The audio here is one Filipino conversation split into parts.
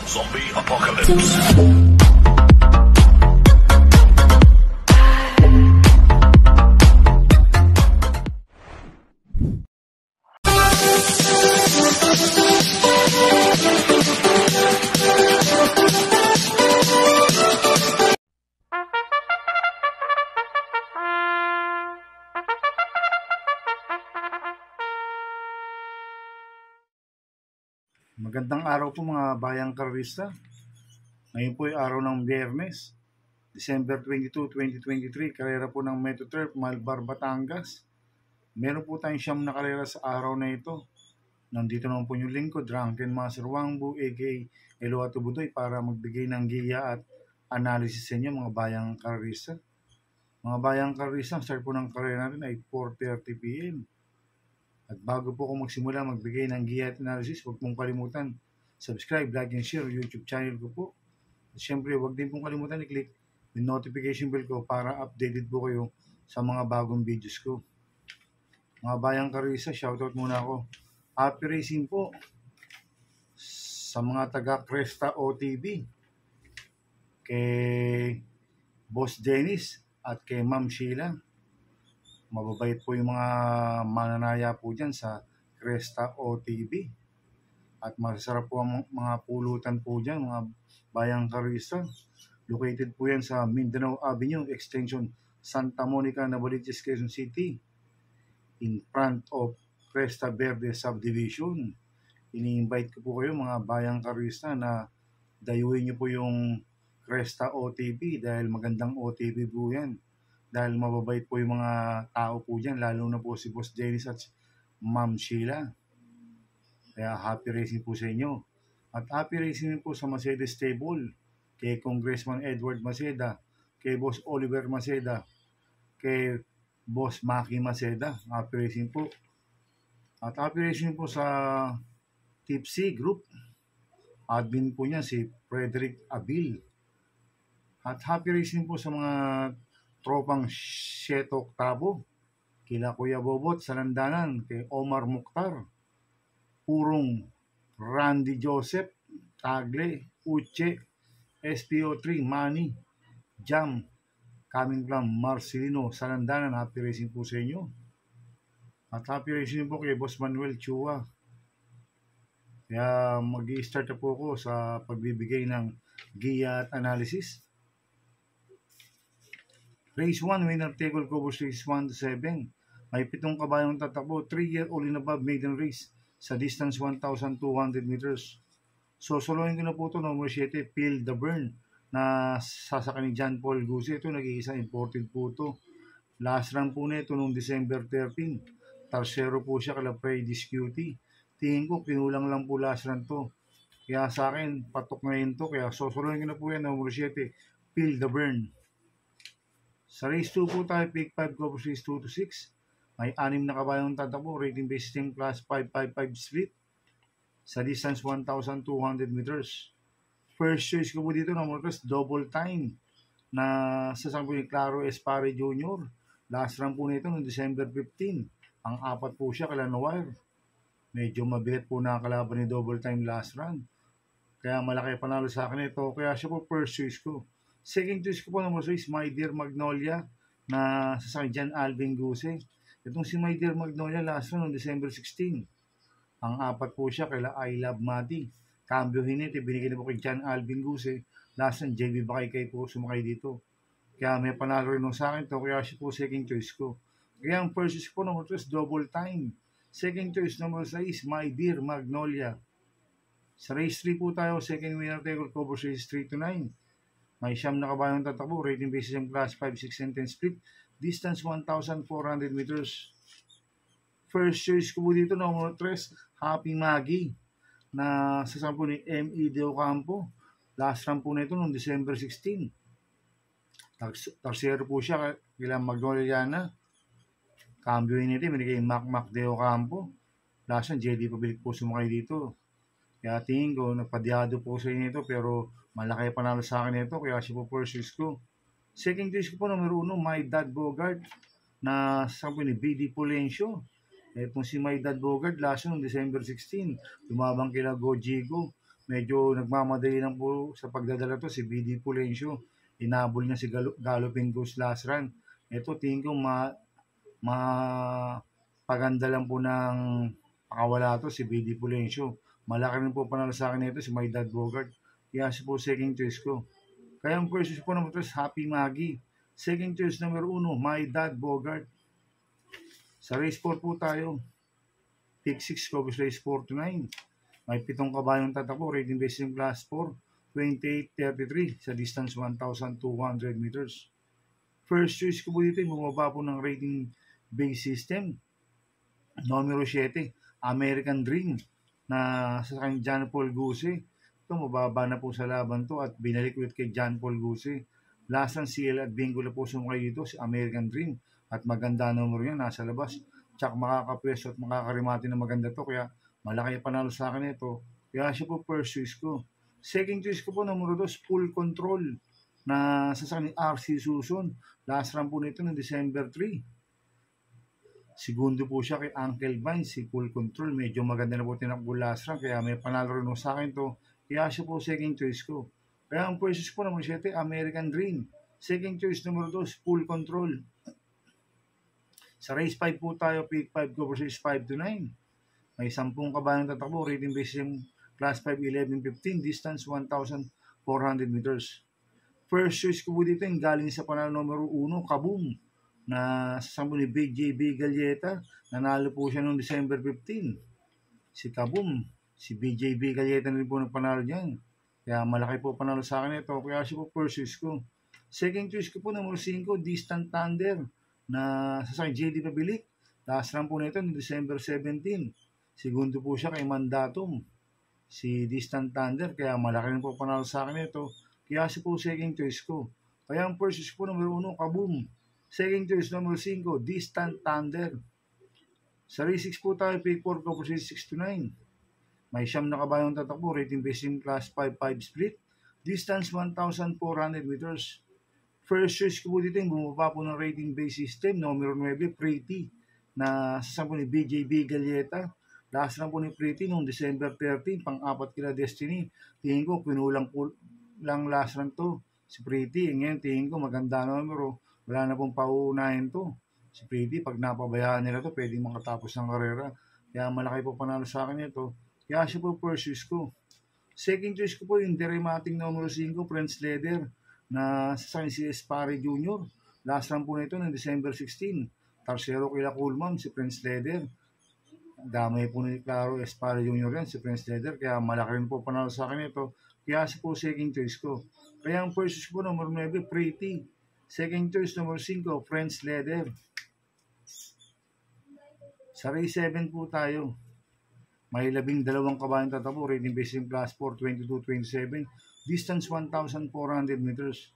Zombie Apocalypse. Magandang araw po mga bayang karista. Ngayon po ay araw ng Biyernes, December 22, 2023, karera po ng Metro Turf, Malbar, Batangas. Meron po tayong siyam na karera sa araw na ito. Nandito naman po yung lingkod, Drunken Master Wangbu, a.k.a. Eloato Budoy, para magbigay ng giya at analysis sa inyo mga bayang karista. Mga bayang karista, start po ng karera natin ay 4:30 p.m. At bago po ako magsimula magbigay ng giya at analysis, huwag pong kalimutan subscribe, like, and share YouTube channel ko po. At syempre, huwag din pong kalimutan i-click yung notification bell ko para updated po kayo sa mga bagong videos ko. Mga bayang karisa, shoutout muna ako. Happy racing po sa mga taga Cresta OTV, kay Boss Dennis at kay Ma'am Sheila. Mababait po yung mga mananaya po dyan sa Cresta OTV. At masarap po ang mga pulutan po dyan, mga bayang karista. Located po yan sa Mindanao Avenue, Extension Santa Monica, Navaliches, Quezon City. In front of Cresta Verde Subdivision. Ini-invite ko po kayo mga bayang karista na dayuin nyo po yung Cresta OTV dahil magandang OTV po yan. Dahil mababait po yung mga tao po dyan, lalo na po si Boss Dennis at Ma'am Sheila. Kaya happy racing po sa inyo. At happy racing po sa Mercedes Stable, kay Congressman Edward Maceda, kay Boss Oliver Maceda, kay Boss Maki Maceda. Happy racing po. At happy racing po sa Tipsy Group. Admin po niya si Frederick Abil. At happy racing po sa mga tropang Sheto Octavo, kila Kuya Bobot sa Landanan, kay Omar Mukhtar, Purong Randy Joseph, Tagle, Uche, SPO3, Manny, Jam, coming from Marcelino sa Landanan. Happy racing po sa inyo. At happy racing po kay Boss Manuel Chua. Kaya mag-i-start na po ako sa pagbibigay ng giya at analysis. Race 1, winner Tegol Cobos Race 1-7. May 7 kabayang tatakbo, 3-year-old and above maiden race sa distance 1,200 meters. So, soloin ko na po ito, number 7, Phil the Burn, na sasakyan ni John Paul Guse. Ito, nag-iisa imported po ito. Last run po na ito noong December 13. Tarsero po siya kala Predis Cutie. Tingin ko, kinulang lang po last run to. Kaya sa akin, patok na yun to. Kaya soloin ko na po yan, number 7, Phil the Burn. Sa race 2 po tayo, pick 5, Cobos Race 2-6. May 6 na kabayang tatakbo, rating based team class 555 split sa distance 1,200 meters. First choice ko po dito, number 3, double time na sasangpo ni Claro Espare Jr. Last run po nito noong December 15. Ang 4 po siya kala Noir. Medyo mabigat po na kalaban ni double time last run. Kaya malaki panalo sa akin ito. Kaya siya po first choice ko. Second choice ko po number 6, My Dear Magnolia na sasakyan Jan Alvin Guse. Itong si My Dear Magnolia last run noong December 16. Ang 4 po siya kaila I Love Mati. Cambio hinit, binigay na po kay Jan Alvin Guse. Last run, JB Bakay po sumakay dito. Kaya may panalo rin sa akin ito. Kaya siya po second choice ko. Kaya ang first choice po number 3, double time. Second choice number 6, My Dear Magnolia. Sa race 3 po tayo, second winner tayo, Cobos Race 3-9. May 9 na kabayang tatakbo, rating basis ng class 5, 6, and 10 split. Distance 1,400 meters. First choice ko po dito, number 3, Happy Maggie, na sasampo ni M.E. De Ocampo. Last run po na ito noong December 16. Tarsero po siya kailang Magnoliana. Cambio yun ito, binigay Mac De Ocampo. Last run, JD Pabilik po sumakay dito. Kaya tingin ko, nagpadyado po sa inyo ito, pero malaki panalo sa akin ito, kaya siya po first choice ko. Second choice ko po, number 1, My Dad Bogart, na sabi ni BD Pulencio. Itong si My Dad Bogart, last noong December 16, lumabang kila Gojigo. medyo nagmamadali lang po sa pagdadala to si BD Pulencio. Inabol niya si Galloping Ghost last run. Ito tingin ko paganda lang po ng pakawala to si BD Pulencio. Malaki rin po panalo sa akin ito si My Dad Bogart. Kaya siya po second choice ko. Kaya ang first choice po naman ito is Happy Maggie. Second choice number 1, My Dad Bogart. Sa race 4 po tayo. Pick 6 ko race 4 to 9. May 7 kabayong tatakbo. Rating based in class 4. 28.33 sa distance 1,200 meters. First choice ko po dito yung bumaba po ng rating base system. Numero 7, American Dream na sa kanyang John Paul Guse. Ito, mababa na po sa laban to at binalik ulit kay John Paul Guse. Last ang CL at bingo na po sumakay dito si American Dream. At maganda numero niya, nasa labas. Tsak makakapwesto at makakarimati na maganda to. Kaya malaki panalo sa akin ito. Kaya siya po first choice ko. Second choice ko po, numero 2, Full Control na sa ni RC Susun. Last run po nito noong December 3. Segundo po siya kay Uncle Vine, si Full Control. Medyo maganda na po tinakbo last run, kaya may panalo rin sa akin to. Kaya siya po second choice ko. Kaya ang first choice po naman 7, American Dream. Second choice numero 2, Full Control. Sa race 5 po tayo, pick 5 ko versus 5 to 9. May 10 kabayang tatakbo, rating based in class 5, 11-15, distance 1,400 meters. First choice ko po dito yung galing sa panalo numero 1, Kaboom, na sa sambo ni BJB Galleta. Nanalo po siya noong December 15. Si Kaboom, si BJB Galleta na rin po nagpanalo dyan. Kaya malaki po panalo sa akin ito. Kaya siya po first choice ko. Second choice ko po numero 5, Distant Thunder, na sa JD Pabilik. Last run po nito noong December 17. Segundo po siya kay Mandatum, si Distant Thunder. Kaya malaki rin po panalo sa akin ito. Kaya siya po second choice ko. Kaya ang first choice po numero 1, Kaboom. Second choice numero 5, Distant Thunder. Sa race 6 po tayo, pick 4 ko versus 6 to 9. May 9 na kabayong tatakbo, rating based in class 5-5 split. Distance 1,400 meters. First choice ko po dito yung bumaba po ng rating base system, numero 9, Pretty, na sa ni BJB Galleta. Last lang po ni Pretty noong December 13, pang-apat kila Destiny. Tingin ko, pinulang po lang last lang to. Si Pretty, ngayon tingin ko maganda numero. Wala na pong pauunahin to. Si Pretty, pag napabayaan nila to, pwedeng makatapos ng karera. Kaya malaki po panalo sa akin ito. Kaya siya po first choice ko. Second choice ko po yung Deremating numero 5, Prince Leather, na sa si Espare Jr. Last run po nito ng December 16. Tarsero kila Coolman, si Prince Leather. Damay po ni Claro Espare Jr. yan, si Prince Leather. Kaya malaki rin po panalo sa akin ito. Kaya siya po second choice ko. Kaya ang first choice po numero 9, Pretty. Second choice numero 5, Prince Leather. Sa race 7 po tayo. May 12 kabayang tatakbo, rating based in class 4, 22-27, distance 1,400 meters.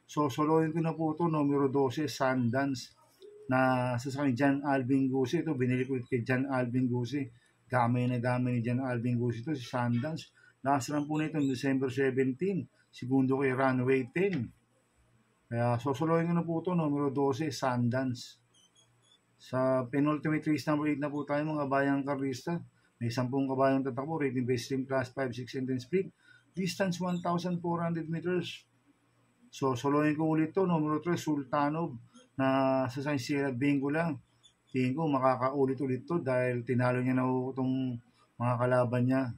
So, soloin ko na po ito, numero 12, Sundance, na sa John Alvin Guse. Ito, binili ko kay John Alvin Guse. Gamay na gamay ni John Alvin Guse ito, si Sundance. Last run po nito, December 17, segundo kay Runway 10. Kaya, soloin ko na po ito, numero 12, Sundance. Sa penultimate race number 8 na po tayo, mga bayang karlista. May 10 kabayong tatakbo, rating based in class 5, 6, and 10 split. Distance 1,400 meters. So, soloin ko ulit to, numero 3, Sultanov, na sa San Sierra Bingo lang. Tingin ko makakaulit-ulit to dahil tinalo niya na itong mga kalaban niya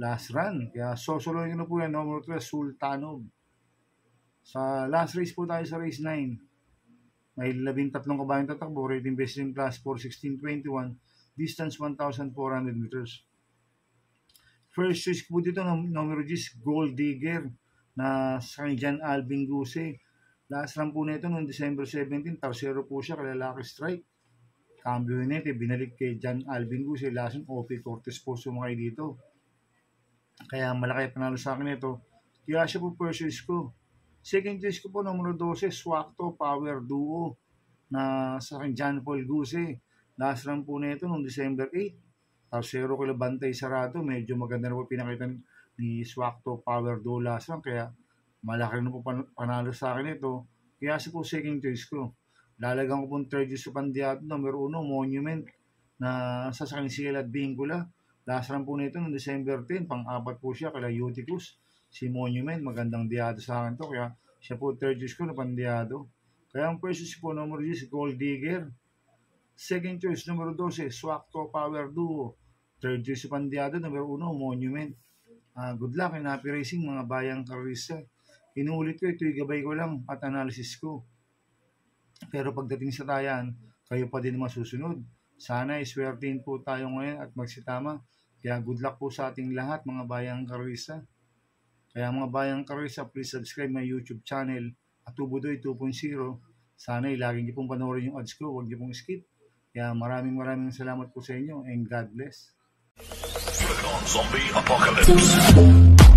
last run. Kaya soloin ko na po yan, numero 3, Sultanov. Sa last race po tayo sa race 9. May 13 kabayong tatakbo, rating based in class 4, 16, 21. Distance 1,400 meters. First choice po dito, numero 10, Gold Digger, na sa John Alvin Guse. Last run po nito noong December 17, tarsero po siya kay Lucky Strike. Cambio nito, binalik kay John Alvin Guse. Last run, O.P. Cortez po sumakay dito. Kaya malaki panalo sa akin ito. Kaya siya po first choice ko. Second choice ko po, numero 12, Swakto Power Duo, na sa John Paul Guse. Last run po nito noong December 8. Tarsero kila Bantay Sarado. Medyo maganda na po pinakita ni Swakto Power Duo last run. Kaya malaki na po panalo sa akin ito. Kaya siya po second choice ko. Lalagyan ko po third choice sa Pandiato, numero 1, Monument, na sa San Sierra at Bingula. Last run po nito noong December 10, pang-apat po siya kala Uticus. Si Monument, magandang diyado sa akin to. Kaya siya po third choice ko na pandiyado. Kaya ang first choice po, number 10, Gold Digger. Second choice, number 12, Swakto Power Duo. Third choice pandiyado, number 1, Monument. Good luck and happy racing mga bayang karista. Inuulit ko, ito'y gabay ko lang at analysis ko. Pero pagdating sa tayan, kayo pa din masusunod. Sana iswertein po tayo ngayon at magsitama. Kaya good luck po sa ating lahat mga bayang karista. Kaya mga bayang karista, please subscribe my YouTube channel at Tubudoy 2.0. Sana lagi niyo pong panoorin yung ads ko, huwag niyo pong skip. Kaya maraming salamat po sa inyo and God bless. Zombie Apocalypse.